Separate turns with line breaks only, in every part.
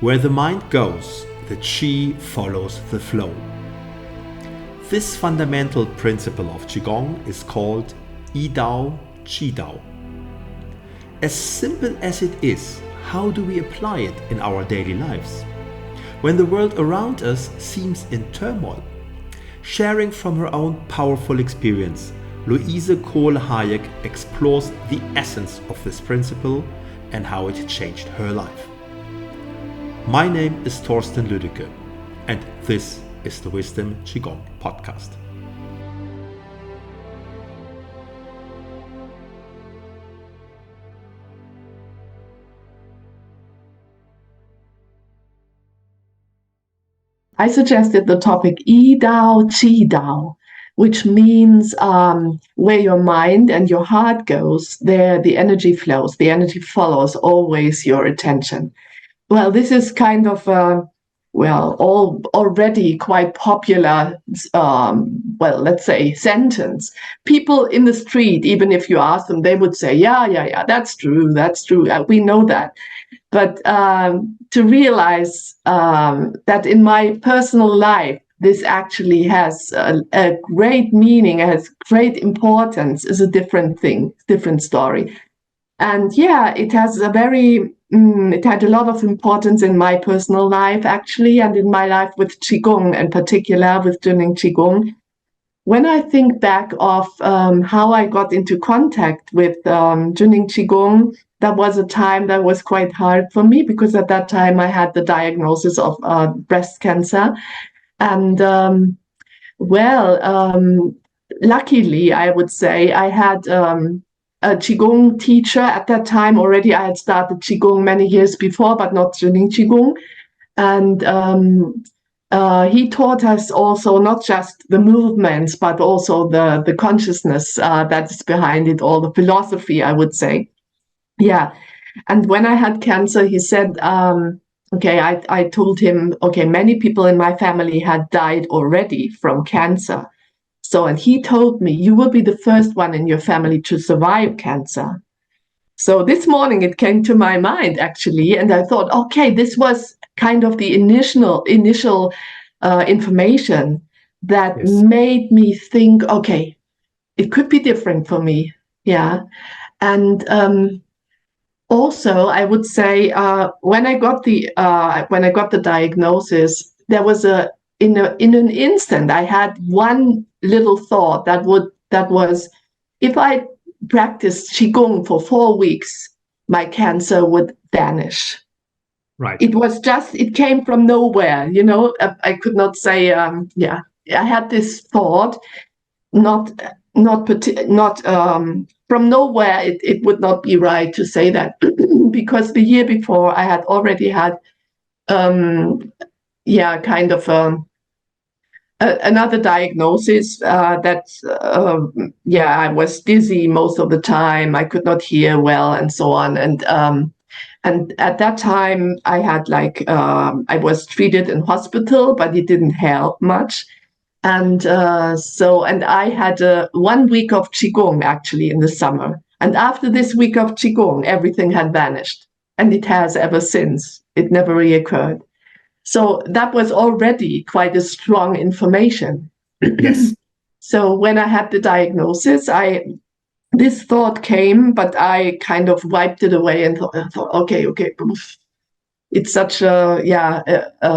Where the mind goes, the qi follows the flow. This fundamental principle of Qigong is called Yi Dao, Qi Dao. As simple as it is, how do we apply it in our daily lives? When the world around us seems in turmoil. Sharing from her own powerful experience, Louise Kohl-Hayek explores the essence of this principle and how it changed her life. My name is Thorsten Lüdecke, and this is the Wisdom Qigong podcast.
I suggested the topic Yi Dao, Qi Dao, which means where your mind and your heart goes, there the energy flows, the energy follows always your attention. Well, this is kind of already quite popular, let's say, sentence. People in the street, even if you ask them, they would say, yeah, that's true. We know that. But to realize that in my personal life, this actually has a great meaning, has great importance, is a different thing, different story. And yeah, it has it had a lot of importance in my personal life, actually, and in my life with Qigong, in particular with Junling Qigong. When I think back of how I got into contact with Junling Qigong, that was a time that was quite hard for me because at that time I had the diagnosis of breast cancer. And luckily, I would say I had a Qigong teacher at that time. Already I had started Qigong many years before, but not Junling Qigong. And he taught us also not just the movements, but also the consciousness that is behind it, all the philosophy, I would say. Yeah. And when I had cancer, he said, I told him, many people in my family had died already from cancer. And he told me, you will be the first one in your family to survive cancer. So this morning it came to my mind, actually, and I thought, this was kind of the initial information that made me think, it could be different for me. Yeah. And also, I would say when I got the diagnosis, there was in an instant I had one little thought that was, if I practiced Qigong for 4 weeks, my cancer would vanish.
Right.
It came from nowhere, I could not say, I had this thought, not from nowhere. It would not be right to say that because the year before I had already had, another diagnosis I was dizzy most of the time. I could not hear well and so on. And at that time I had I was treated in hospital, but it didn't help much. And I had 1 week of Qigong actually in the summer. And after this week of Qigong, everything had vanished. And it has ever since. It never reoccurred. So that was already quite a strong information.
Yes.
So when I had the diagnosis, this thought came, but I kind of wiped it away and thought, okay. It's such a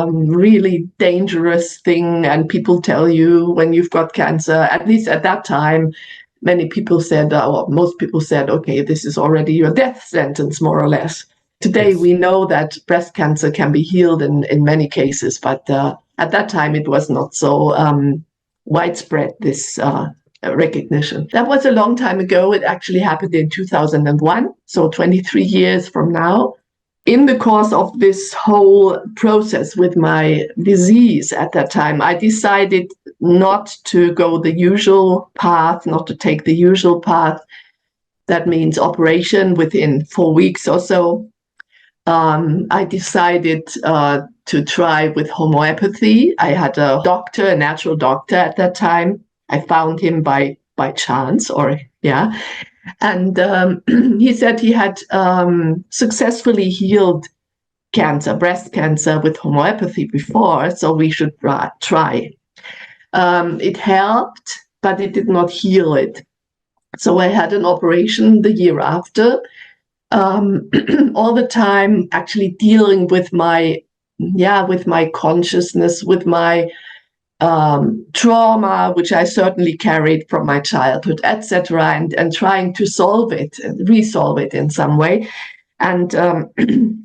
really dangerous thing. And people tell you when you've got cancer, at least at that time, many people said, most people said, this is already your death sentence, more or less. Today, we know that breast cancer can be healed in many cases, but at that time, it was not so widespread, this recognition. That was a long time ago. It actually happened in 2001, so 23 years from now. In the course of this whole process with my disease at that time, I decided not to go the usual path, not to take the usual path. That means operation within 4 weeks or so. I decided to try with homeopathy. I had a natural doctor at that time. I found him by chance, and he said he had successfully healed cancer, breast cancer, with homeopathy before, so we should try. It helped, but it did not heal it. So I had an operation the year after, all the time actually dealing with my consciousness, with my trauma, which I certainly carried from my childhood, etc., and trying to solve it, resolve it in some way. And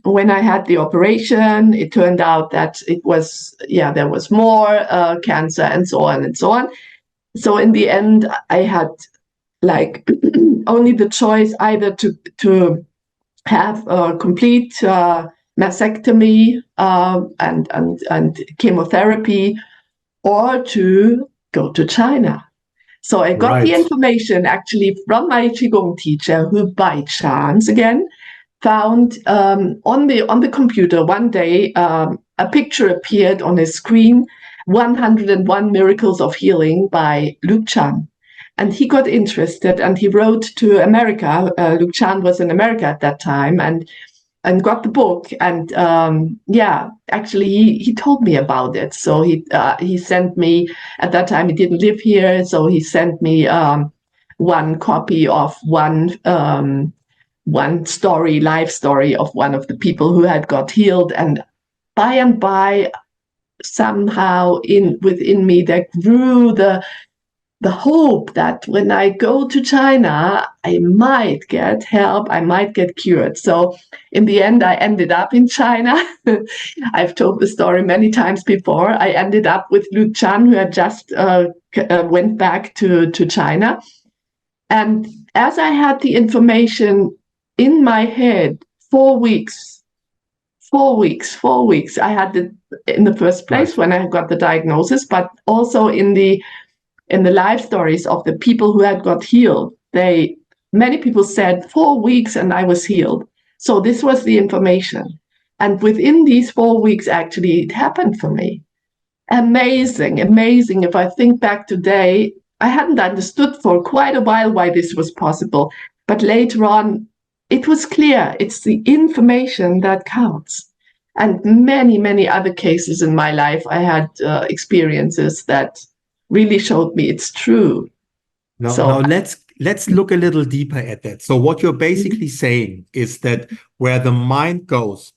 when I had the operation, it turned out that there was more cancer, and so on and so on. So in the end, I had like only the choice either to have a complete mastectomy and chemotherapy, or to go to China. So I got the information actually from my Qigong teacher, who by chance again found on the computer one day a picture appeared on his screen, 101 Miracles of Healing by Luke Chan. And he got interested and he wrote to America. Luke Chan was in America at that time, and got the book. And actually he told me about it. So he sent me, at that time he didn't live here, so he sent me one copy of one story, life story of one of the people who had got healed. And by somehow within me there grew the hope that when I go to China, I might get help, I might get cured. So in the end, I ended up in China. I've told the story many times before. I ended up with Luke Chan, who had just went back to China. And as I had the information in my head, 4 weeks, I had it in the first place when I got the diagnosis, but also in the life stories of the people who had got healed. Many people said 4 weeks and I was healed. So this was the information. And within these 4 weeks, actually, it happened for me. Amazing. If I think back today, I hadn't understood for quite a while why this was possible. But later on, it was clear. It's the information that counts. And many, many other cases in my life, I had experiences that really showed me it's true.
Now let's look a little deeper at that. So what you're basically saying is that where the mind goes,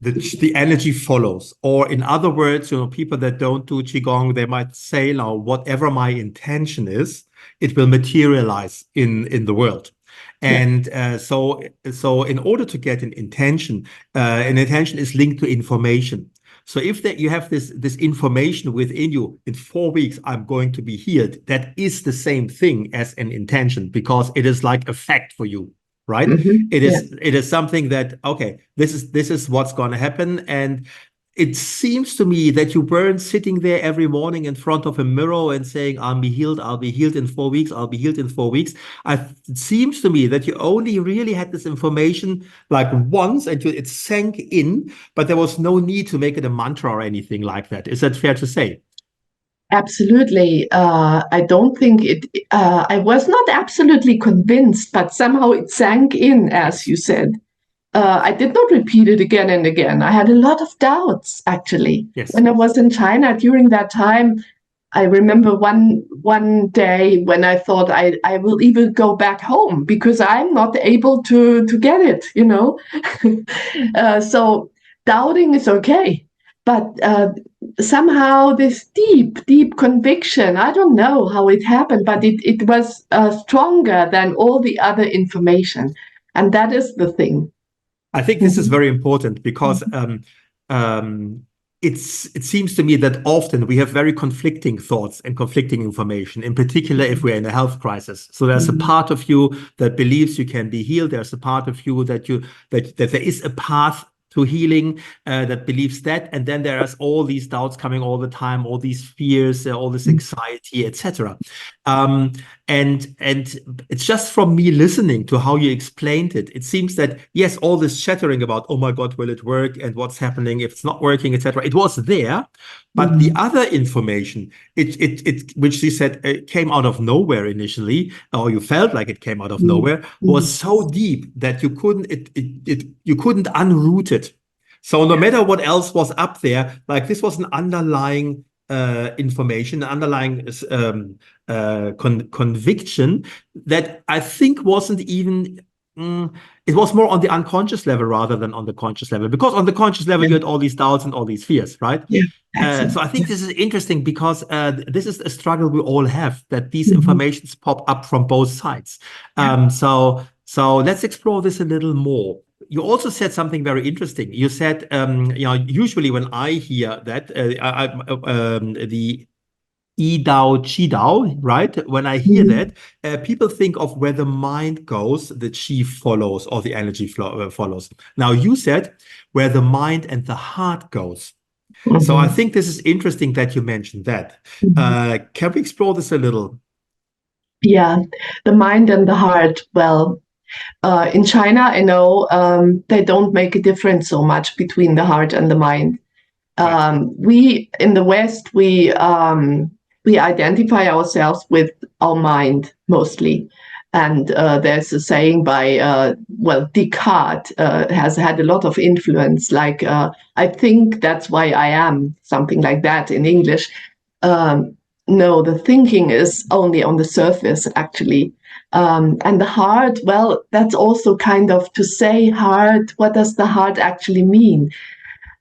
the energy follows. Or in other words, people that don't do Qigong, they might say, now, whatever my intention is, it will materialize in the world. And so in order to get an intention is linked to information. So if you have this information within you, in 4 weeks, I'm going to be healed, that is the same thing as an intention, because it is like a fact for you, right?
Mm-hmm.
It is something that, okay, this is what's going to happen. And it seems to me that you weren't sitting there every morning in front of a mirror and saying, I'll be healed in 4 weeks, I'll be healed in 4 weeks. It seems to me that you only really had this information like once and it sank in, but there was no need to make it a mantra or anything like that. Is that fair to say?
Absolutely. I don't think I was not absolutely convinced, but somehow it sank in, as you said. I did not repeat it again and again. I had a lot of doubts, actually.
Yes.
When I was in China during that time, I remember one day when I thought I will even go back home because I'm not able to get it, So doubting is okay. But somehow this deep conviction, I don't know how it happened, but it was stronger than all the other information. And that is the thing.
I think this is very important because it seems to me that often we have very conflicting thoughts and conflicting information, in particular if we're in a health crisis. So there's a part of you that believes you can be healed. There's a part of you that there is a path to healing that believes that, and then there is all these doubts coming all the time, all these fears, all this anxiety, etc. And it's just from me listening to how you explained it. It seems that yes, all this chattering about, oh my God, will it work, and what's happening if it's not working, etc. It was there, but the other information, it which you said came out of nowhere initially, or you felt like it came out of nowhere, was so deep that you couldn't unroot it. So no matter what else was up there, like this was an underlying information, an underlying conviction that I think wasn't even, it was more on the unconscious level rather than on the conscious level, because on the conscious level, you had all these doubts and all these fears, right?
Yeah,
So I think this is interesting because this is a struggle we all have, that these
Mhm.
informations pop up from both sides. So let's explore this a little more. You also said something very interesting. You said, usually when I hear that, the Yi Dao, Qi Dao, right? When I hear
Mhm.
that, people think of where the mind goes, the Qi follows, or the energy follows. Now, you said where the mind and the heart goes. So I
Mhm.
think this is interesting that you mentioned that.
Mhm.
Can we explore this a little?
Yeah, the mind and the heart. Well, in China, I know they don't make a difference so much between the heart and the mind.
Right.
We in the West, we identify ourselves with our mind mostly. And there's a saying by, well, Descartes has had a lot of influence, like, I think that's why I am, something like that in English. Um, no, the thinking is only on the surface, actually. And the heart, well, that's also kind of to say heart. What does the heart actually mean?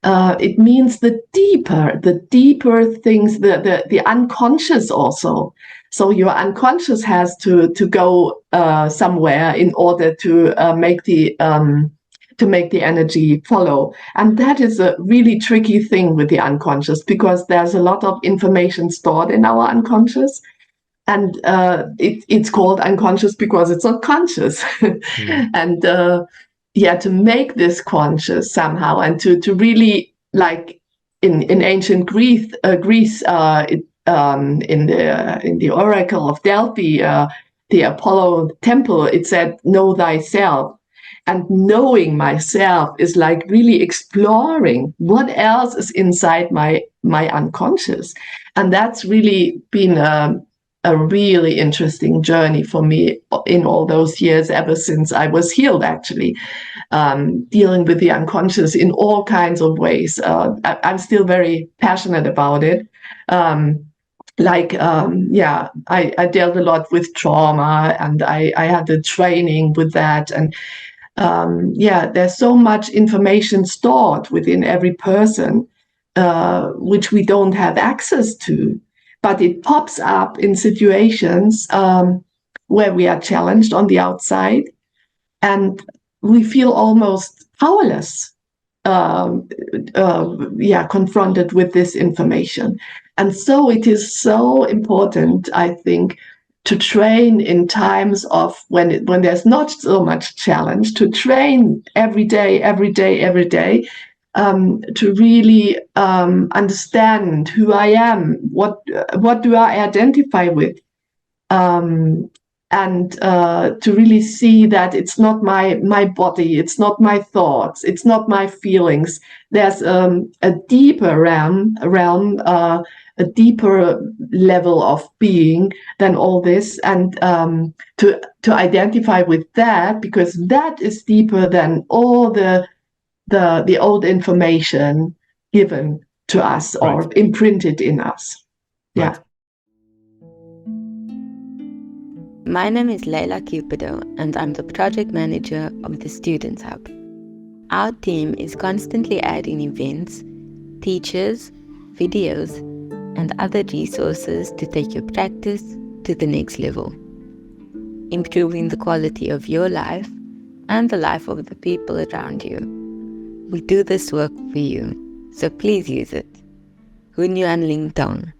It means the deeper things, the unconscious also. So your unconscious has to go somewhere in order to make the energy follow. And that is a really tricky thing with the unconscious, because there's a lot of information stored in our unconscious. And it's called unconscious because it's not conscious.
Mm.
And yeah, to make this conscious somehow, and to really, like in ancient Greece, in the Oracle of Delphi, the Apollo temple, it said, "Know thyself." And knowing myself is like really exploring what else is inside my unconscious. And that's really been a really interesting journey for me in all those years, ever since I was healed, actually, dealing with the unconscious in all kinds of ways. I'm still very passionate about it. Yeah, I dealt a lot with trauma, and I had a training with that. And yeah, there's so much information stored within every person, which we don't have access to, but it pops up in situations where we are challenged on the outside, and we feel almost powerless, um, yeah, confronted with this information. And so it is so important, I think, to train in times of when there's not so much challenge, to train every day, every day, every day, to really understand who I am, what do I identify with, um, and to really see that it's not my body, it's not my thoughts, it's not my feelings. There's a deeper realm, a deeper level of being than all this, and to identify with that, because that is deeper than all the old information given to us
Right.
or imprinted in us. Yeah.
Right.
My name is Leila Cupido, and I'm the project manager of the Students Hub. Our team is constantly adding events, teachers, videos, and other resources to take your practice to the next level, improving the quality of your life and the life of the people around you. We do this work for you, so please use it. Hunyuan Ling Tong.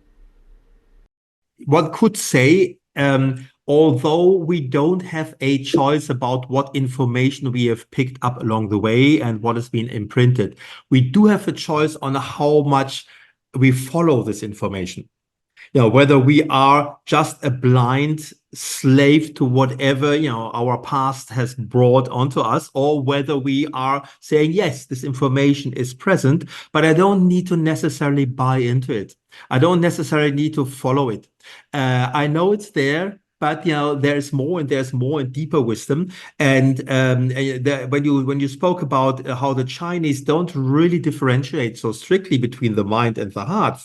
One could say, although we don't have a choice about what information we have picked up along the way and what has been imprinted, we do have a choice on how much we follow this information. Whether we are just a blind slave to whatever, our past has brought onto us, or whether we are saying, yes, this information is present, but I don't need to necessarily buy into it. I don't necessarily need to follow it. I know it's there. but there's more and deeper wisdom. And when you spoke about how the Chinese don't really differentiate so strictly between the mind and the heart,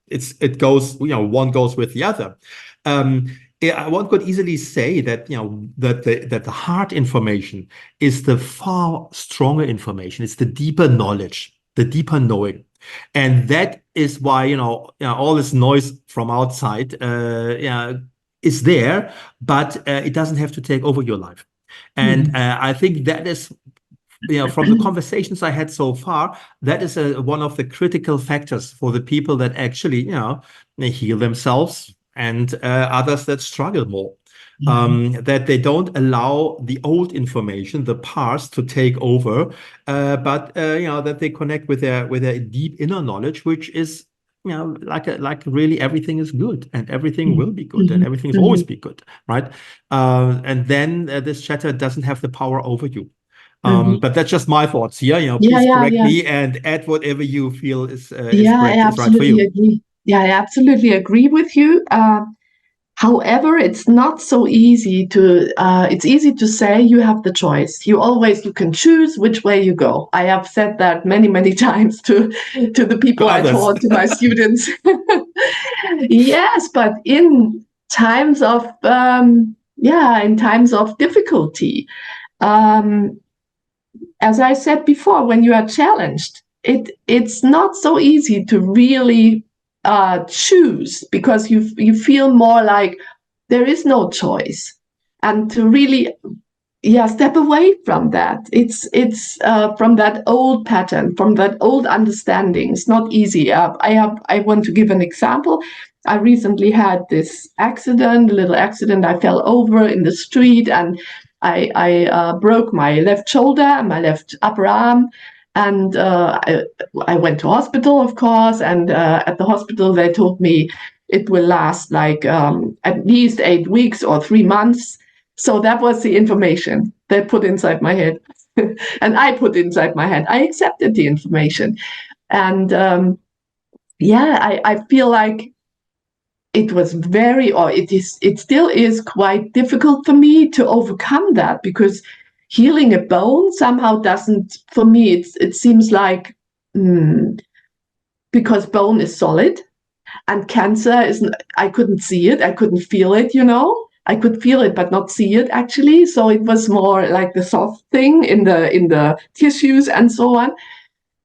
it goes, one goes with the other. One could easily say that that the heart information is the far stronger information. It's the deeper knowledge, the deeper knowing. And that is why, all this noise from outside is there, but it doesn't have to take over your life. And I think that is, from the conversations I had so far, that is one of the critical factors for the people that actually, they heal themselves, and others that struggle more. That they don't allow the old information, the past, to take over, but that they connect with their deep inner knowledge, which is like really everything is good, and everything will be good, and everything will always be good, right? And then this chatter doesn't have the power over you. But that's just my thoughts here. Please correct me and add whatever you feel is correct, is right for you.
Agree. Yeah, I absolutely agree with you. However, it's not so easy to, it's easy to say you have the choice. You can choose which way you go. I have said that many, many times to the people I taught, to my students. Yes, but in times of, difficulty, as I said before, when you are challenged, it's not so easy to really choose, because you feel more like there is no choice, and to really step away from that. It's from that old pattern, from that old understanding. It's not easy. I want to give an example. I recently had this accident, a little accident. I fell over in the street, and I broke my left shoulder and my left upper arm. And I went to hospital, of course, and at the hospital they told me it will last like at least 8 weeks or 3 months. So that was the information they put inside my head. And I put inside my head. I accepted the information. And I feel like it was it still is quite difficult for me to overcome that, because healing a bone somehow doesn't, for me, it seems like, because bone is solid, and cancer isn't, I couldn't see it, I couldn't feel it, I could feel it but not see it, actually. So it was more like the soft thing in the tissues and so on.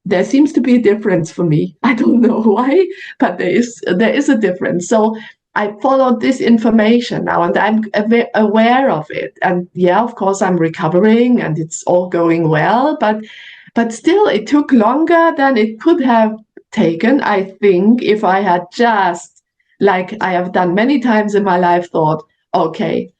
There seems to be a difference for me. I don't know why, but there is a difference. So I followed this information now, and I'm aware of it. And of course, I'm recovering, and it's all going well. But still, it took longer than it could have taken, I think, if I had just, like I have done many times in my life, thought, okay,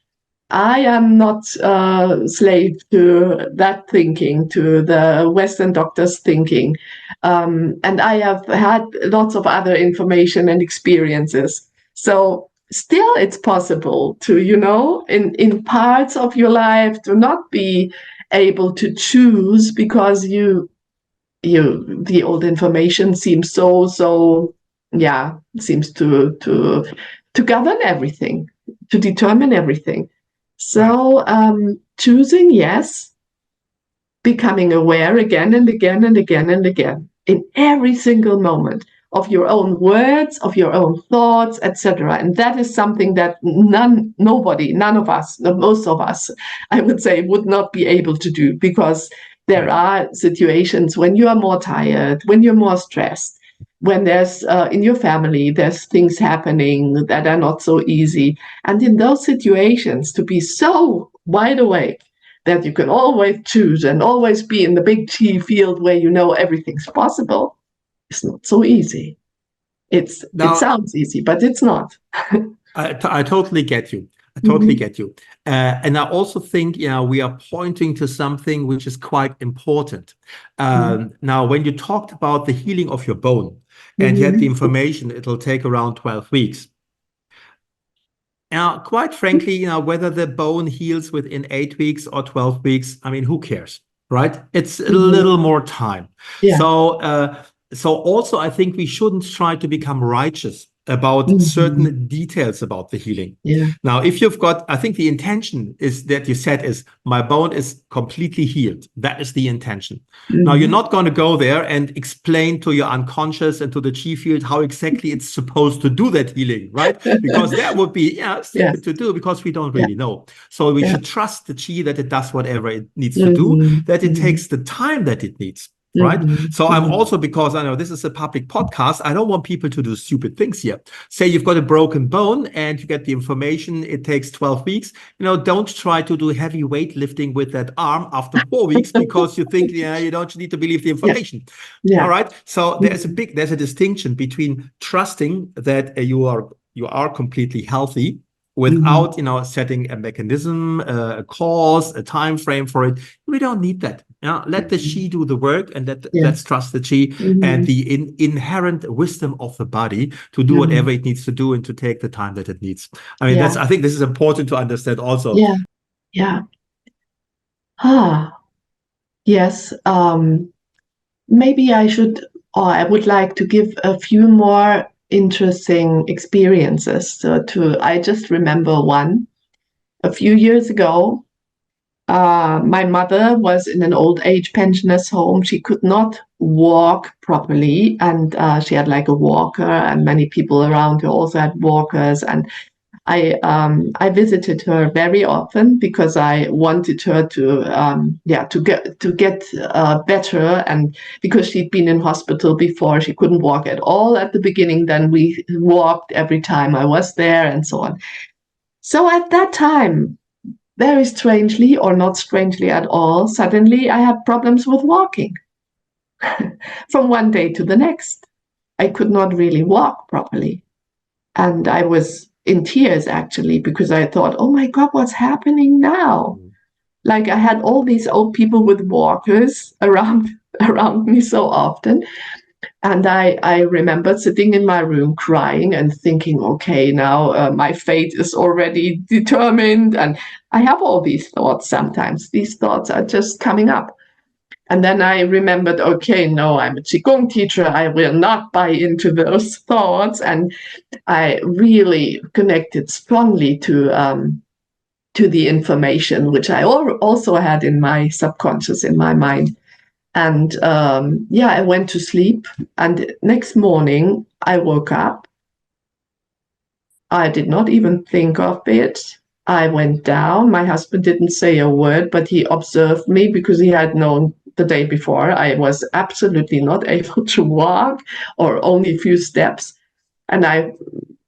I am not slave to that thinking, to the Western doctors' thinking. And I have had lots of other information and experiences. So still it's possible to, in parts of your life, to not be able to choose, because the old information seems seems to govern everything, to determine everything. So choosing, yes, becoming aware again and again and again and again in every single moment of your own words, of your own thoughts, etc. And that is something that none of us, most of us, I would say, would not be able to do, because there are situations when you are more tired, when you're more stressed, when there's in your family, there's things happening that are not so easy. And in those situations, to be so wide awake that you can always choose and always be in the big T field where everything's possible, it's not so easy. It sounds easy, but it's not.
I totally get you. I totally get you. And I also think, we are pointing to something which is quite important. Now, when you talked about the healing of your bone, and you had the information, it'll take around 12 weeks. Now, quite frankly, whether the bone heals within 8 weeks or 12 weeks, I mean, who cares, right? It's a little more time. Yeah. So also, I think we shouldn't try to become righteous about certain details about the healing.
Yeah.
Now, if you've got, I think the intention is that you said is my bone is completely healed. That is the intention. Now, you're not going to go there and explain to your unconscious and to the chi field how exactly it's supposed to do that healing, right? Because that would be stupid to do, because we don't really know. So we should trust the chi that it does whatever it needs to do, that it takes the time that it needs. Right. So I'm also, because I know this is a public podcast, I don't want people to do stupid things here. Say you've got a broken bone and you get the information, it takes 12 weeks. Don't try to do heavy weightlifting with that arm after 4 weeks because you think, you don't need to believe the information. All right. So there's a distinction between trusting that you are completely healthy without, setting a mechanism, a cause, a time frame for it. We don't need that. Let the chi do the work, and let's trust the chi and the inherent wisdom of the body to do whatever it needs to do and to take the time that it needs. I mean, I think this is important to understand also.
Yeah. Yes. Maybe I should, or I would like to give a few more interesting experiences. I just remember one. A few years ago, my mother was in an old age pensioners home. She could not walk properly, and she had like a walker, and many people around her also had walkers. And I visited her very often because I wanted her to get better, and because she'd been in hospital before, she couldn't walk at all at the beginning. Then we walked every time I was there, and so on. So at that time, very strangely, or not strangely at all, suddenly I had problems with walking from one day to the next. I could not really walk properly. And I was in tears, actually, because I thought, oh my God, what's happening now? Like, I had all these old people with walkers around me so often. And I remember sitting in my room crying and thinking, okay, now my fate is already determined. And I have all these thoughts sometimes. These thoughts are just coming up. And then I remembered, okay, no, I'm a Qigong teacher. I will not buy into those thoughts. And I really connected strongly to the information, which I also had in my subconscious, in my mind. And I went to sleep, and next morning I woke up. I did not even think of it. I went down. My husband didn't say a word, but he observed me because he had known the day before I was absolutely not able to walk, or only a few steps. And I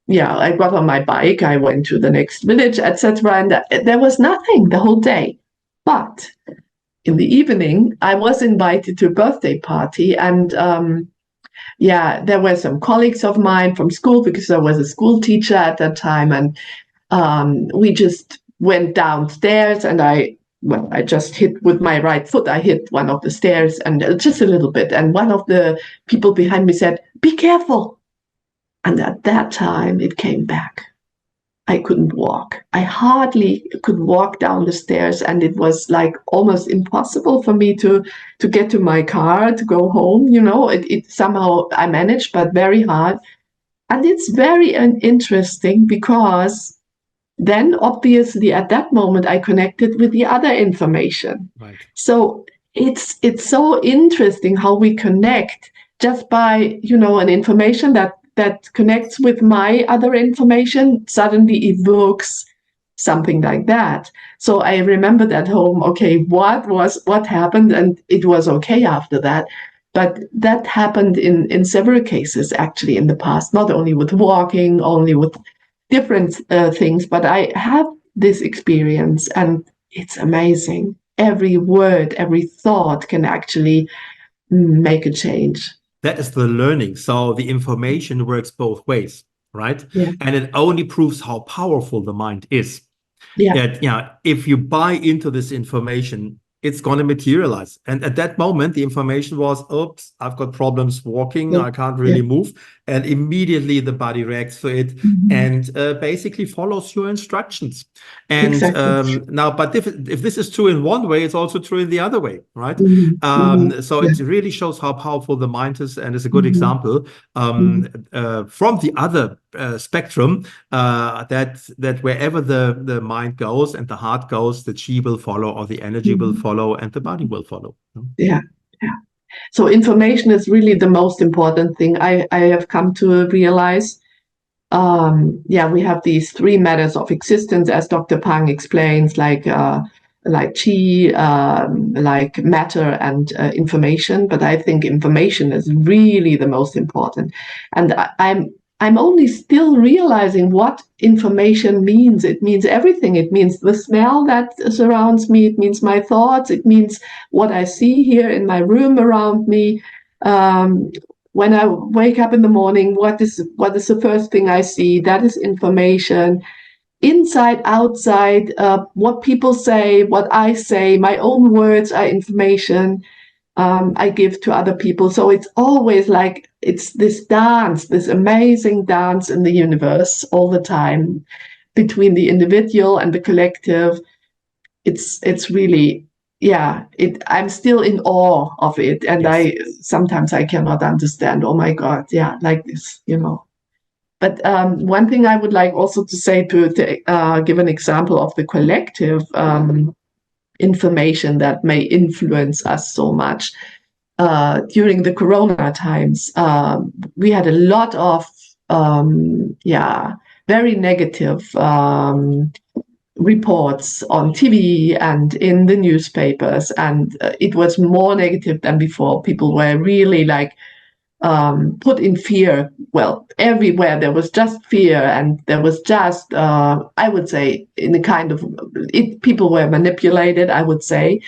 got on my bike. I went to the next village, etc. And there was nothing the whole day. But in the evening, I was invited to a birthday party, and there were some colleagues of mine from school, because I was a school teacher at that time, and we just went downstairs, and I just hit with my right foot. I hit one of the stairs, and just a little bit, and one of the people behind me said, "Be careful!" And at that time, it came back. I couldn't walk. I hardly could walk down the stairs, and it was like almost impossible for me to get to my car, to go home. It somehow I managed, but very hard. And it's very interesting, because then obviously at that moment I connected with the other information.
Right.
So it's so interesting how we connect just by, an information that connects with my other information suddenly evokes something like that. So I remembered at home, okay, what happened? And it was okay after that. But that happened in several cases, actually, in the past, not only with walking, only with different things, but I have this experience, and it's amazing. Every word, every thought can actually make a change.
That is the learning. So the information works both ways, right?
Yeah.
And it only proves how powerful the mind is.
Yeah.
That, if you buy into this information, it's going to materialize. And at that moment, the information was, oops, I've got problems walking. I can't really move. And immediately the body reacts to it and basically follows your instructions. And
Exactly.
now, but if this is true in one way, it's also true in the other way, right? So it really shows how powerful the mind is, and is a good example from the other spectrum, that wherever the mind goes and the heart goes, the chi will follow, or the energy will follow, and the body will follow.
Yeah. So information is really the most important thing. I have come to realize. We have these three matters of existence, as Dr. Pang explains, like chi, like matter and information. But I think information is really the most important. And I'm only still realizing what information means. It means everything. It means the smell that surrounds me. It means my thoughts. It means what I see here in my room around me. When I wake up in the morning, what is the first thing I see? That is information. Inside, outside, what people say, what I say, my own words are information I give to other people. So it's always like it's this dance, this amazing dance in the universe all the time between the individual and the collective. It's really, I'm still in awe of it. And
Yes.
sometimes I cannot understand, oh my God, like this, But one thing I would like also to say, to give an example of the collective information that may influence us so much. During the Corona times, we had a lot of very negative reports on TV and in the newspapers, and it was more negative than before. People were really put in fear. Well, everywhere there was just fear, and there was just, I would say, in a kind of, people were manipulated, I would say,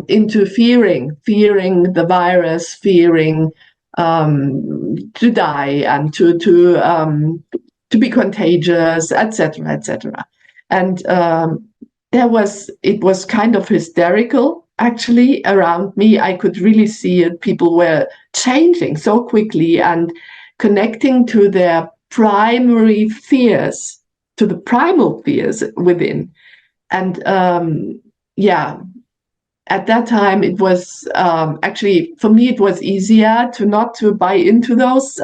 into fearing the virus, fearing to die and to be contagious, etc., etc. And it was kind of hysterical. Actually, around me, I could really see it. People were changing so quickly and connecting to their primary fears, to the primal fears within. And at that time, it was actually, for me, it was easier not to buy into those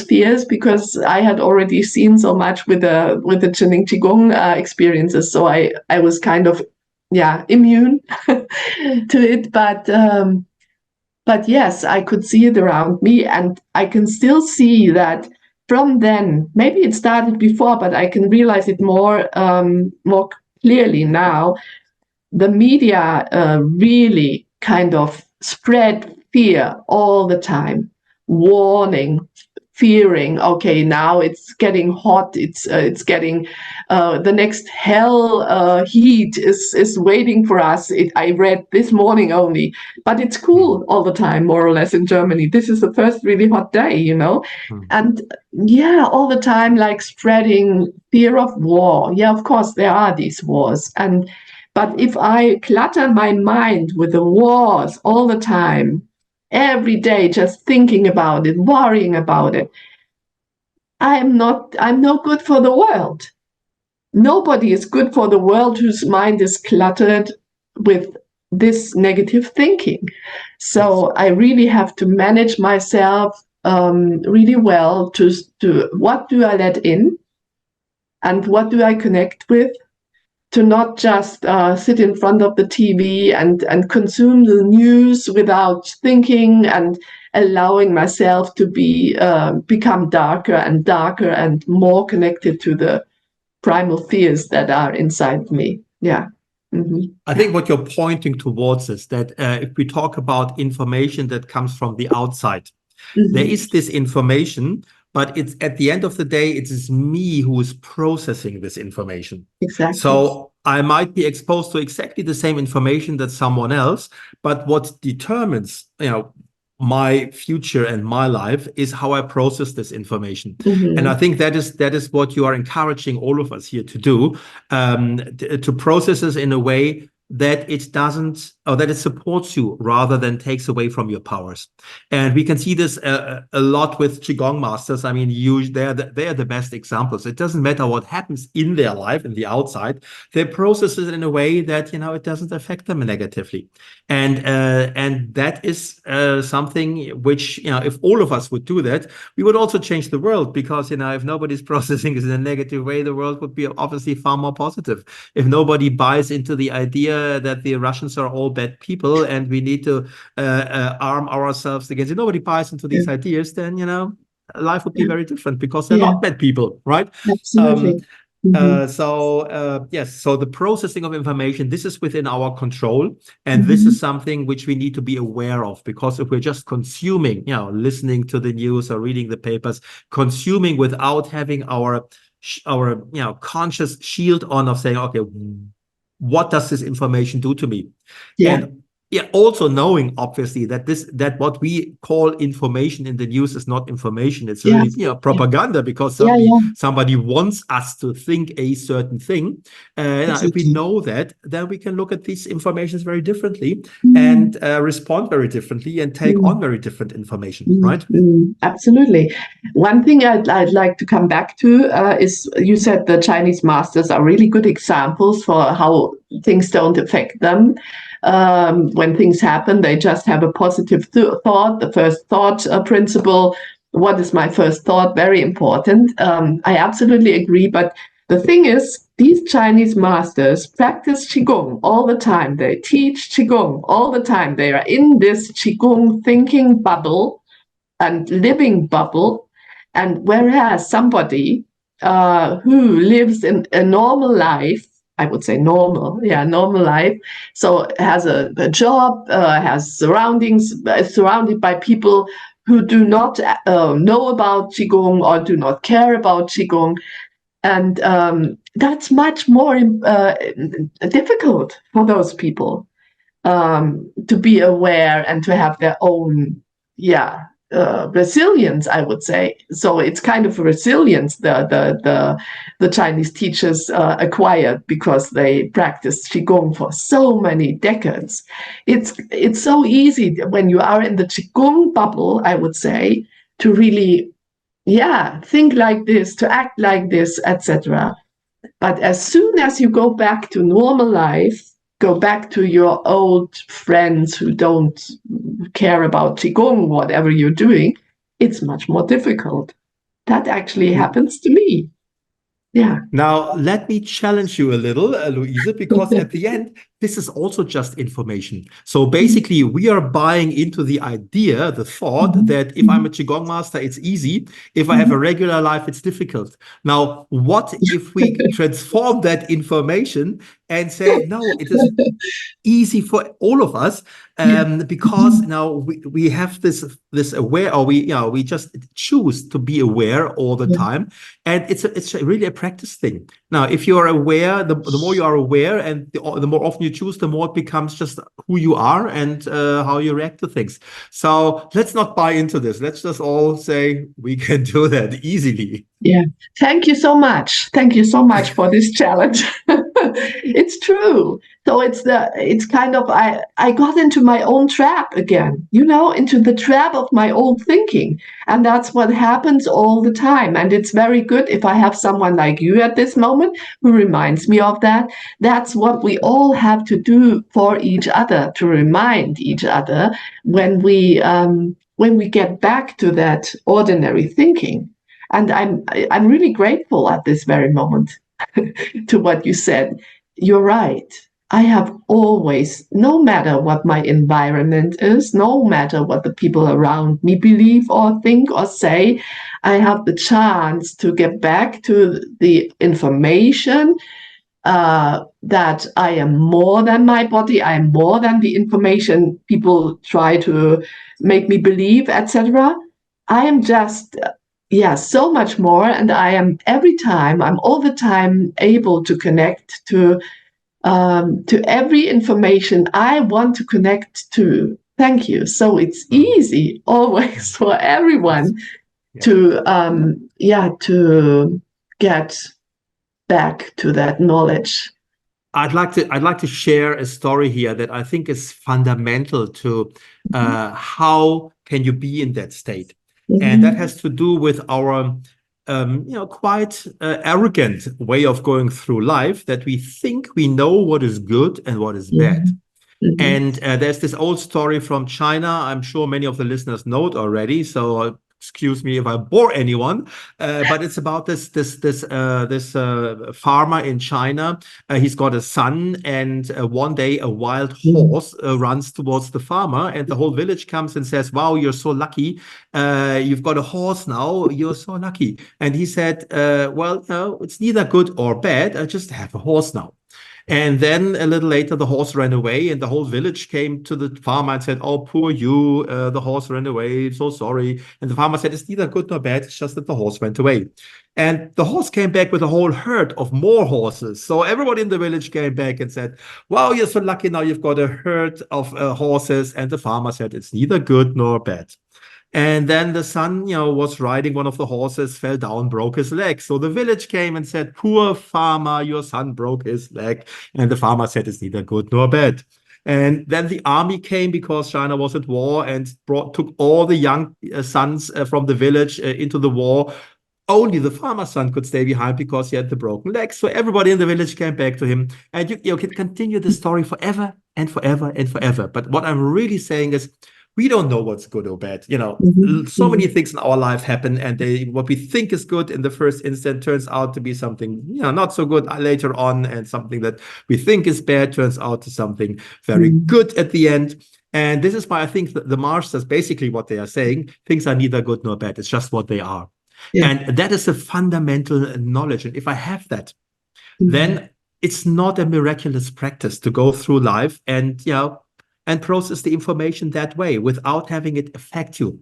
fears, because I had already seen so much with the Zhening Qigong experiences. So I was kind of immune to it, but yes, I could see it around me, and I can still see that from then. Maybe it started before, but I can realize it more clearly now. The media really kind of spread fear all the time, warning, fearing, okay, now it's getting hot, it's getting, the next hell heat is waiting for us. I read this morning only, but it's cool all the time, more or less, in Germany. This is the first really hot day, and all the time, spreading fear of war. Yeah, of course, there are these wars, but if I clutter my mind with the wars all the time, every day, just thinking about it, worrying about it, I'm no good for the world. Nobody is good for the world whose mind is cluttered with this negative thinking. So I really have to manage myself really well to what do I let in and what do I connect with, to not just sit in front of the TV and consume the news without thinking and allowing myself to become darker and more connected to the primal fears that are inside me. Yeah. Mm-hmm.
I think what you're pointing towards is that if we talk about information that comes from the outside, there is this information, but it's at the end of the day, it is me who is processing this information.
Exactly.
So I might be exposed to exactly the same information that someone else, but what determines, my future and my life is how I process this information. And I think that is what you are encouraging all of us here to do, to process this in a way that it doesn't, or that it supports you rather than takes away from your powers. And we can see this a lot with Qigong masters. I mean, they are the best examples. It doesn't matter what happens in their life, in the outside, they process it in a way that, it doesn't affect them negatively. And that is something which, if all of us would do that, we would also change the world, because, if nobody's processing it in a negative way, the world would be obviously far more positive. If nobody buys into the idea that the Russians are all bad people and we need to arm ourselves against it, nobody buys into these ideas, then, life would be very different, because they're not bad people, right?
Absolutely.
Yes, so the processing of information, this is within our control, and this is something which we need to be aware of, because if we're just consuming, listening to the news or reading the papers, consuming without having our conscious shield on of saying, okay, what does this information do to me? And also knowing, obviously, that what we call information in the news is not information. It's really propaganda, because somebody wants us to think a certain thing. If we know that, then we can look at these informations very differently and respond very differently and take on very different information, right?
Absolutely. One thing I'd like to come back to is, you said the Chinese masters are really good examples for how things don't affect them. When things happen, they just have a positive thought, the first thought principle. What is my first thought? Very important. I absolutely agree. But the thing is, these Chinese masters practice Qigong all the time. They teach Qigong all the time. They are in this Qigong thinking bubble and living bubble. And whereas somebody who lives in a normal life, I would say normal life. So has a job, has surroundings, surrounded by people who do not know about Qigong or do not care about Qigong. And that's much more difficult for those people to be aware and to have their own, resilience, I would say. So it's kind of resilience the Chinese teachers acquired because they practiced Qigong for so many decades. It's so easy when you are in the Qigong bubble, I would say, to really, think like this, to act like this, etc. But as soon as you go back to normal life, go back to your old friends who don't care about Qigong, whatever you're doing, it's much more difficult. That actually happens to me. Yeah.
Now, let me challenge you a little, Louise, because at the end, this is also just information. So basically, we are buying into the idea, the thought that if I'm a Qigong master, it's easy. If I have a regular life, it's difficult. Now, what if we transform that information and say, no, it is easy for all of us, because now we have this aware, or we just choose to be aware all the time, and it's really a practice thing. Now, if you are aware, the more you are aware, and the more often you choose, the more it becomes just who you are and how you react to things. So let's not buy into this. Let's just all say we can do that easily.
Yeah. Thank you so much. Thank you so much for this challenge. It's true. So it's kind of, I got into my own trap again, into the trap of my old thinking. And that's what happens all the time. And it's very good if I have someone like you at this moment who reminds me of that. That's what we all have to do for each other, to remind each other when we get back to that ordinary thinking. And I'm really grateful at this very moment to what you said. You're right. I have always, no matter what my environment is, no matter what the people around me believe or think or say, I have the chance to get back to the information that I am more than my body, I am more than the information people try to make me believe, etc. I am just so much more, and I'm all the time able to connect to every information I want to connect to. Thank you. So it's easy always for everyone to get back to that knowledge
I'd like to share a story here that I think is fundamental to how can you be in that state, and that has to do with our quite arrogant way of going through life, that we think we know what is good and what is bad. And there's this old story from China. I'm sure many of the listeners know it already, so excuse me if I bore anyone. But it's about this farmer in China. He's got a son, and one day a wild horse runs towards the farmer, and the whole village comes and says, "Wow, you're so lucky. You've got a horse now. You're so lucky." And he said, "Well, no, it's neither good or bad. I just have a horse now." And then a little later, the horse ran away, and the whole village came to the farmer and said, "Oh, poor you, the horse ran away, so sorry." And the farmer said, "It's neither good nor bad, it's just that the horse went away." And the horse came back with a whole herd of more horses. So everybody in the village came back and said, "Wow, you're so lucky, now you've got a herd of horses." And the farmer said, "It's neither good nor bad." And then the son, was riding one of the horses, fell down, broke his leg. So the village came and said, "Poor farmer, your son broke his leg." And the farmer said, "It's neither good nor bad." And then the army came, because China was at war, and took all the young sons from the village into the war. Only the farmer's son could stay behind because he had the broken leg. So everybody in the village came back to him. And you can continue the story forever and forever and forever. But what I'm really saying is, we don't know what's good or bad. So many things in our life happen, and what we think is good in the first instant turns out to be something, not so good later on, and something that we think is bad turns out to something very good at the end. And this is why I think the masters, basically what they are saying, things are neither good nor bad. It's just what they are. Yeah. And that is a fundamental knowledge. And if I have that, then it's not a miraculous practice to go through life and process the information that way without having it affect you.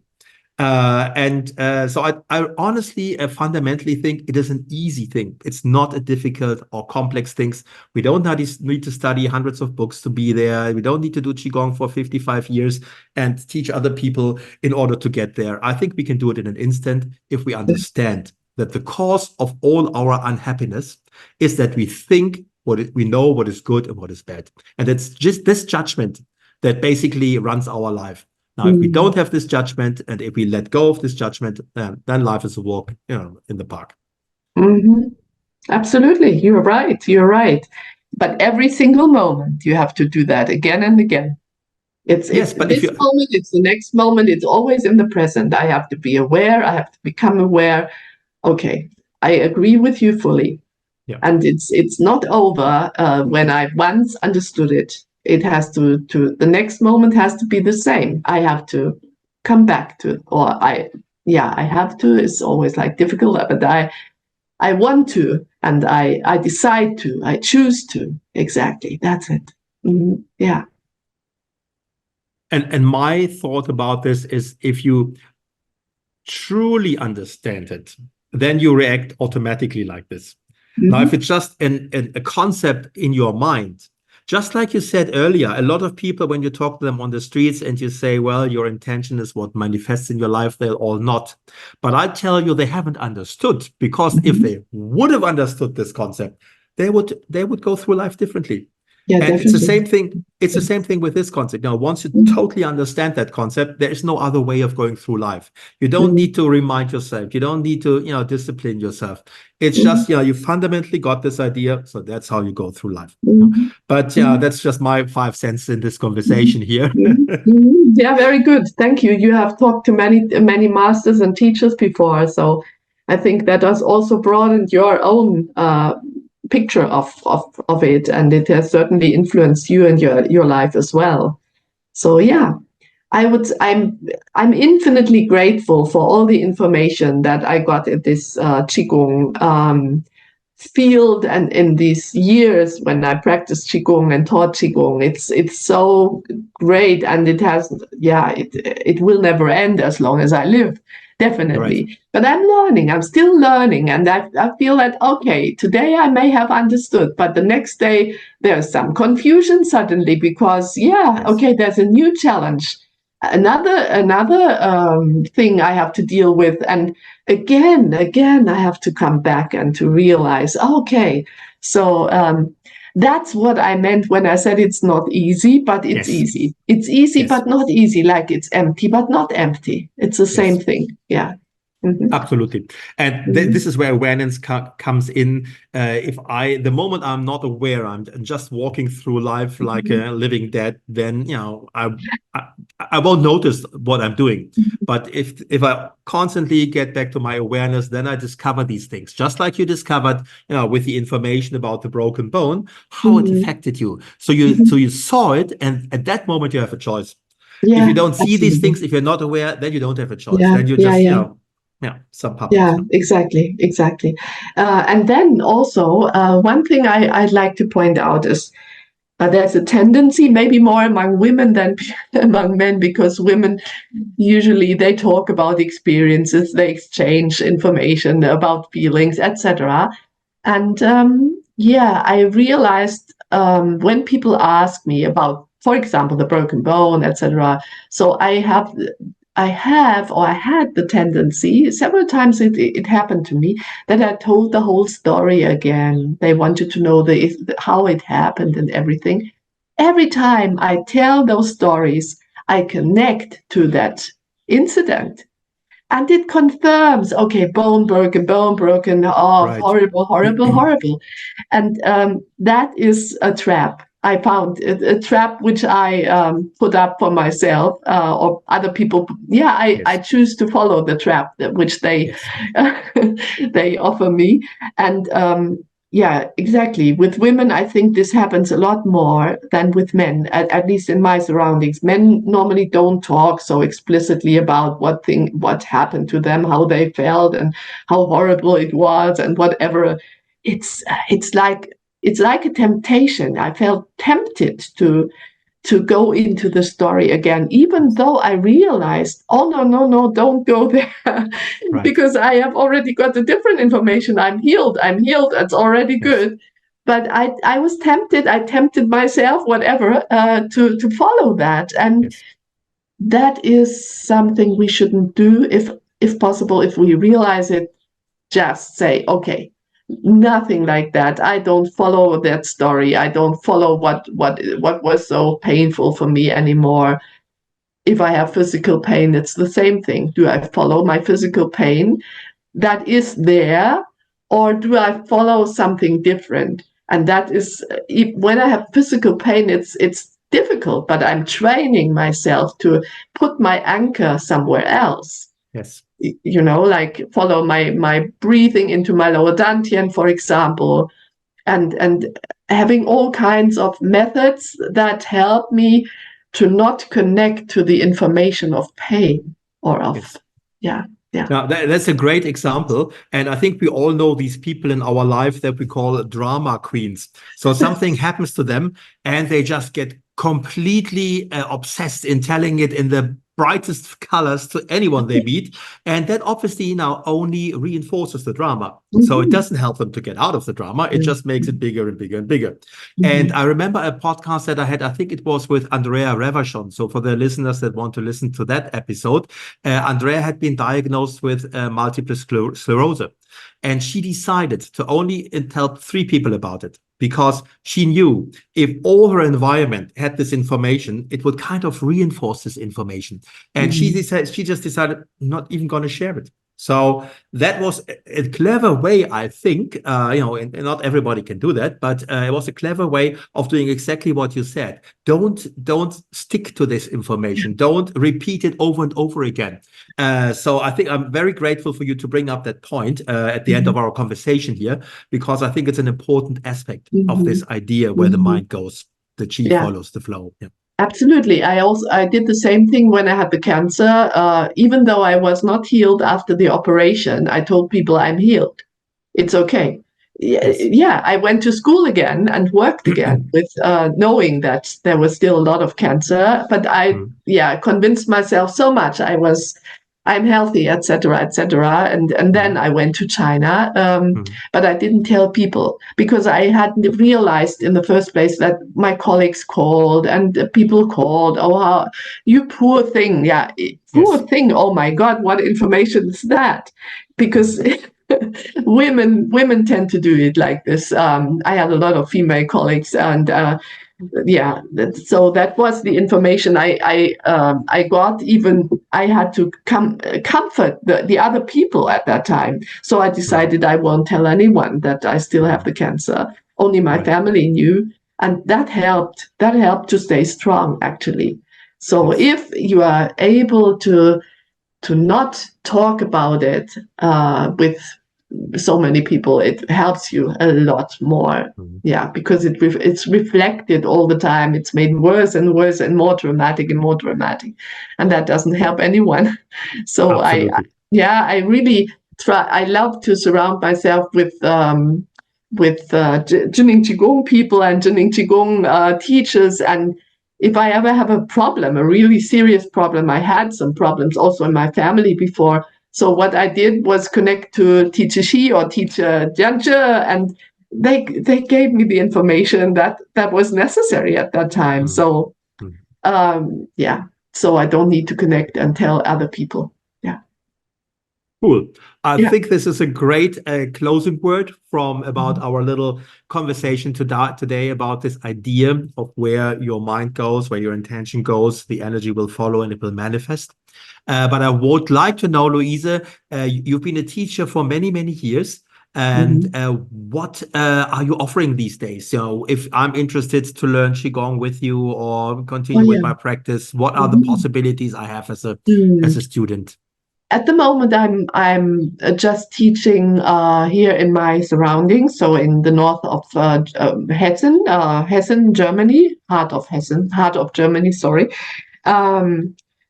So I honestly fundamentally think it is an easy thing. It's not a difficult or complex thing. We don't need to study hundreds of books to be there. We don't need to do Qigong for 55 years and teach other people in order to get there. I think we can do it in an instant if we understand that the cause of all our unhappiness is that we think we know what is good and what is bad. And it's just this judgment that basically runs our life. Now, if we don't have this judgment, and if we let go of this judgment, then life is a walk, in the park.
Absolutely, you're right. You're right. But every single moment, you have to do that again and again. It's this moment, it's the next moment. It's always in the present. I have to be aware. I have to become aware. Okay, I agree with you fully. Yeah. And it's not over when I once understood it. It has to the next moment has to be the same. I have to come back to it, or I have to. It's always like difficult, but I want to, and I decide to, I choose to. Exactly, that's it. Yeah.
And my thought about this is, if you truly understand it, then you react automatically like this. Now, if it's just a concept in your mind, just like you said earlier, a lot of people, when you talk to them on the streets and you say, well, your intention is what manifests in your life, they'll all not. But I tell you, they haven't understood, because if they would have understood this concept, they would go through life differently. Yeah, and definitely. It's the same thing. It's the same thing with this concept. Now, once you totally understand that concept, there is no other way of going through life. You don't need to remind yourself. You don't need to, discipline yourself. It's just, you fundamentally got this idea. So that's how you go through life. But that's just my 5 cents in this conversation here.
Yeah, very good. Thank you. You have talked to many masters and teachers before. So I think that has also broadened your own picture of it, and it has certainly influenced you and your life as well. So yeah, I'm infinitely grateful for all the information that I got at this Qigong field, and in these years when I practiced Qigong and taught Qigong. It's so great, and it will never end as long as I live. Definitely. Right. But I'm still learning. And I feel that, okay, today I may have understood, but the next day there's some confusion suddenly because, there's a new challenge. Another thing I have to deal with. And again, I have to come back and to realize, okay, so that's what I meant when I said it's not easy, but it's
Yes.
easy. It's easy,
Yes.
but not easy, like it's empty, but not empty. It's the same
Yes.
thing. Yeah. Mhm.
Absolutely. And this is where awareness comes in. The moment I'm not aware, I'm just walking through life like a living dead, then, I, I won't notice what I'm doing. But if I constantly get back to my awareness, then I discover these things, just like you discovered, with the information about the broken bone, how it affected you. So you saw it, and at that moment you have a choice. If
Yeah,
you don't see these
absolutely.
things, if you're not aware, then you don't have a choice.
Yeah,
Then you
yeah,
just,
yeah.
some puppet.
Yeah, exactly, exactly. And then also, one thing I'd like to point out is there's a tendency, maybe more among women than among men, because women usually they talk about experiences, they exchange information about feelings, etc. And yeah, I realized when people ask me about, for example, the broken bone, etc. So I had the tendency, several times it happened to me, that I told the whole story again. They wanted to know how it happened and everything. Every time I tell those stories, I connect to that incident. And it confirms, okay, bone broken, oh,
Right.
horrible, horrible, horrible. And that is a trap. I found a trap which I put up for myself or other people. Yeah, I
Yes.
choose to follow the trap which they
Yes.
they offer me. And yeah, exactly. With women, I think this happens a lot more than with men, at least in my surroundings. Men normally don't talk so explicitly about what happened to them, how they felt, and how horrible it was, and whatever. It's like a temptation. I felt tempted to go into the story again, even though I realized, oh, no, don't go there,
Right.
because I have already got the different information. I'm healed, it's already
Yes.
good. But I was tempted, I tempted myself, whatever, to follow that. And
Yes.
that is something we shouldn't do. If possible, if we realize it, just say, okay, nothing like that. I don't follow that story. I don't follow what was so painful for me anymore. If I have physical pain, it's the same thing. Do I follow my physical pain that is there, or do I follow something different? And that is, when I have physical pain, it's difficult, but I'm training myself to put my anchor somewhere else.
Yes.
Like follow my breathing into my lower dantian, for example, and having all kinds of methods that help me to not connect to the information of pain or of,
Yes.
yeah.
Now, that's a great example. And I think we all know these people in our life that we call drama queens. So something happens to them and they just get completely obsessed in telling it in the brightest colors to anyone they meet. And that obviously now only reinforces the drama. So it doesn't help them to get out of the drama. It just makes it bigger and bigger and bigger. And I remember a podcast that I had, I think it was with Andrea Revachon. So for the listeners that want to listen to that episode, Andrea had been diagnosed with multiple sclerosis. And she decided to only tell 3 people about it because she knew if all her environment had this information, it would kind of reinforce this information. And she just decided not even going to share it. So that was a clever way, I think, and not everybody can do that, but it was a clever way of doing exactly what you said. Don't stick to this information. Don't repeat it over and over again. So I think I'm very grateful for you to bring up that point at the end of our conversation here, because I think it's an important aspect of this idea where the mind goes, the chi follows the flow. Yeah.
Absolutely. I did the same thing when I had the cancer. Even though I was not healed after the operation, I told people I'm healed. It's okay.
Yes.
Yeah, I went to school again and worked again with knowing that there was still a lot of cancer. But I convinced myself so much I'm healthy, etc., etc. And then I went to China, but I didn't tell people because I hadn't realized in the first place that my colleagues called and people called. Oh, how, you poor thing. Yeah, poor thing. Oh my God, what information is that? Because women tend to do it like this. I had a lot of female colleagues, and yeah, so that was the information I got. Even I had to comfort the other people at that time. So I decided I won't tell anyone that I still have the cancer. Only my family knew, and that helped. That helped to stay strong, actually. So if you are able to not talk about it with so many people, it helps you a lot more. Yeah, because it's reflected all the time. It's made worse and worse and more dramatic, and that doesn't help anyone. So
Absolutely.
I really try. I love to surround myself with Jining Qigong people and Jining Qigong teachers. And if I ever have a problem, a really serious problem, I had some problems also in my family before. So what I did was connect to Teacher Xi or Teacher Jianzhe, and they gave me the information that was necessary at that time. So so I don't need to connect and tell other people. Yeah.
Cool. I think this is a great closing word from about our little conversation today about this idea of where your mind goes, where your intention goes, the energy will follow and it will manifest. But I would like to know, Louise, you've been a teacher for many, many years. And what are you offering these days? So if I'm interested to learn Qigong with you or continue with my practice, what are the possibilities I have as a student?
At the moment, I'm just teaching here in my surroundings, so in the north of Hessen, Germany, heart of Germany, sorry.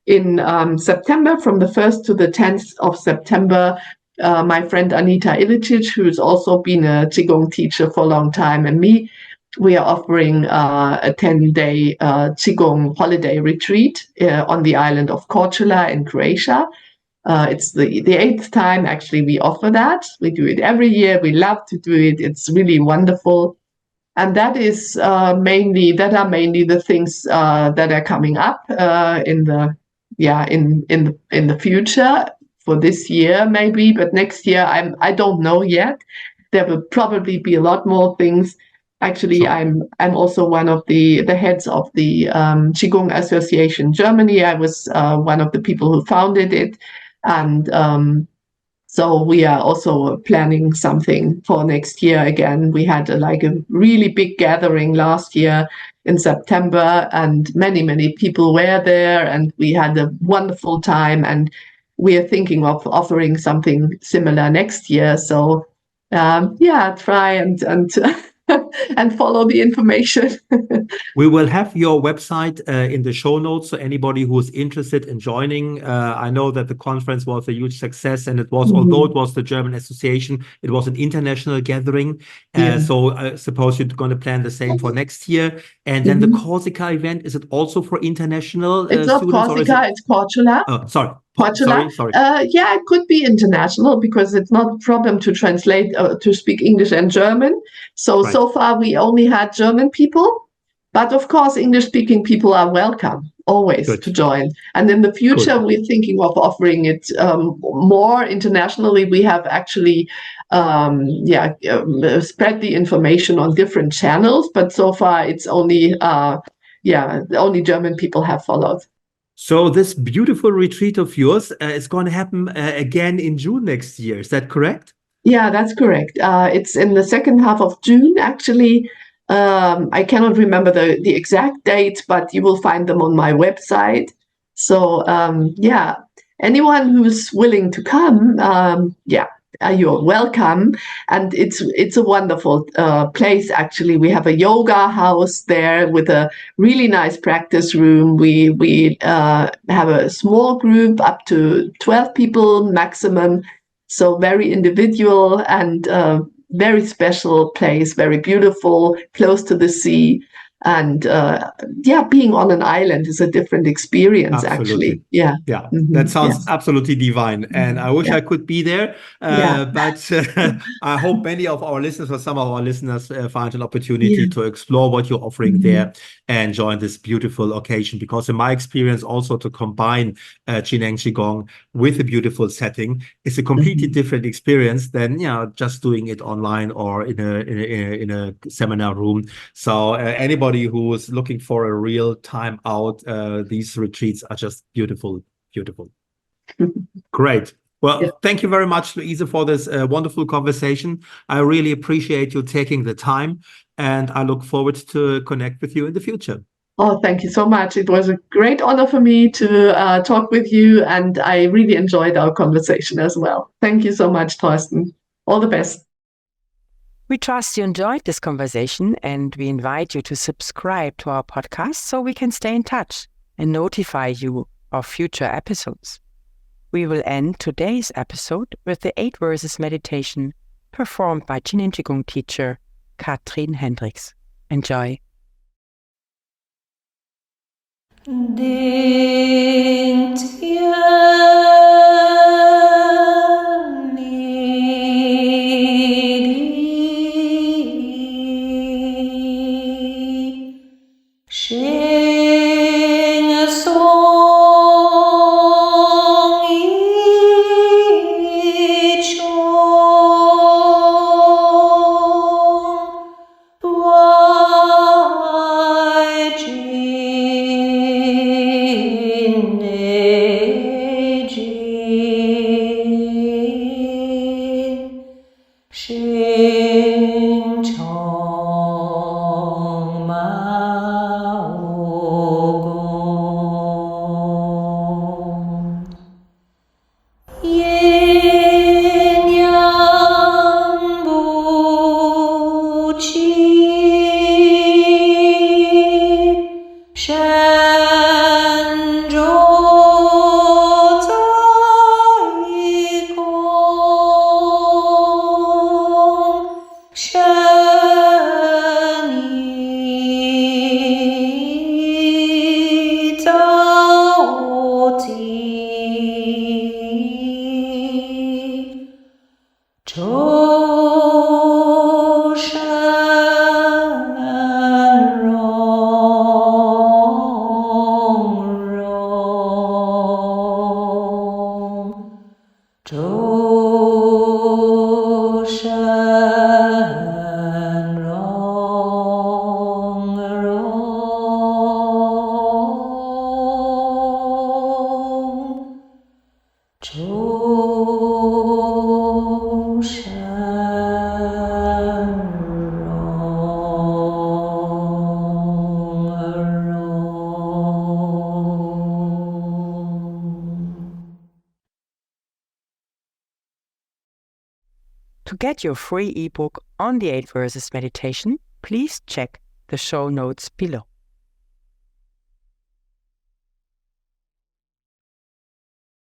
In September, from the 1st to the 10th of September, my friend Anita Ilicic, who's also been a Qigong teacher for a long time, and me, we are offering a 10-day Qigong holiday retreat on the island of Korčula in Croatia. It's the 8th time, actually, we offer that. We do it every year. We love to do it. It's really wonderful. And that is mainly the things that are coming up in the future for this year, maybe, but next year I don't know yet. There will probably be a lot more things. Actually, I'm also one of the heads of the Qigong Association Germany. I was one of the people who founded it. And so we are also planning something for next year again. We had a really big gathering last year in September, and many, many people were there, and we had a wonderful time. And we are thinking of offering something similar next year. So try and and follow the information.
We will have your website in the show notes, so anybody who is interested in joining. I know that the conference was a huge success, and it was, although it was the German Association, it was an international gathering. So I suppose you're going to plan the same for next year. And then the Corsica event, is it also for international
It's not
students?
Corsica, it's Korčula.
Oh, sorry.
Korčula.
Sorry.
It could be international because it's not a problem to translate, to speak English and German. So far we only had German people, but of course English-speaking people are welcome always to join. And in the future we're thinking of offering it more internationally. We have actually spread the information on different channels, but so far it's only only German people have followed.
So this beautiful retreat of yours is going to happen again in June next year. Is that correct?
Yeah, that's correct. It's in the second half of June, actually. I cannot remember the exact dates, but you will find them on my website. So, anyone who's willing to come, you're welcome. And it's a wonderful place, actually. We have a yoga house there with a really nice practice room. We have a small group, up to 12 people maximum. So very individual and very special place, very beautiful, close to the sea. And being on an island is a different experience, actually. Yeah.
That sounds absolutely divine. And I wish I could be there. But I hope many of our listeners or some of our listeners find an opportunity to explore what you're offering there and join this beautiful occasion. Because in my experience, also to combine Jineng Qigong with a beautiful setting is a completely different experience than just doing it online or in a seminar room. So anybody who is looking for a real time out, these retreats are just beautiful, beautiful. Great. Well, thank you very much, Louise, for this wonderful conversation. I really appreciate you taking the time, and I look forward to connect with you in the future.
Oh, thank you so much. It was a great honor for me to talk with you, and I really enjoyed our conversation as well. Thank you so much, Thorsten. All the best.
We trust you enjoyed this conversation, and we invite you to subscribe to our podcast so we can stay in touch and notify you of future episodes. We will end today's episode with the 8 verses meditation performed by Jineng Qigong teacher Katrin Hendricks. Enjoy.
Ding tian li shing a song yi chong wai jin ne jin shing chong ma gong yin yang bu qi shan zhou zai gong shan yi zao ji zhou shan rong rong zhou shan rong rong zhou shan rong rong.
To get your free ebook on the 8 verses meditation, please check the show notes below.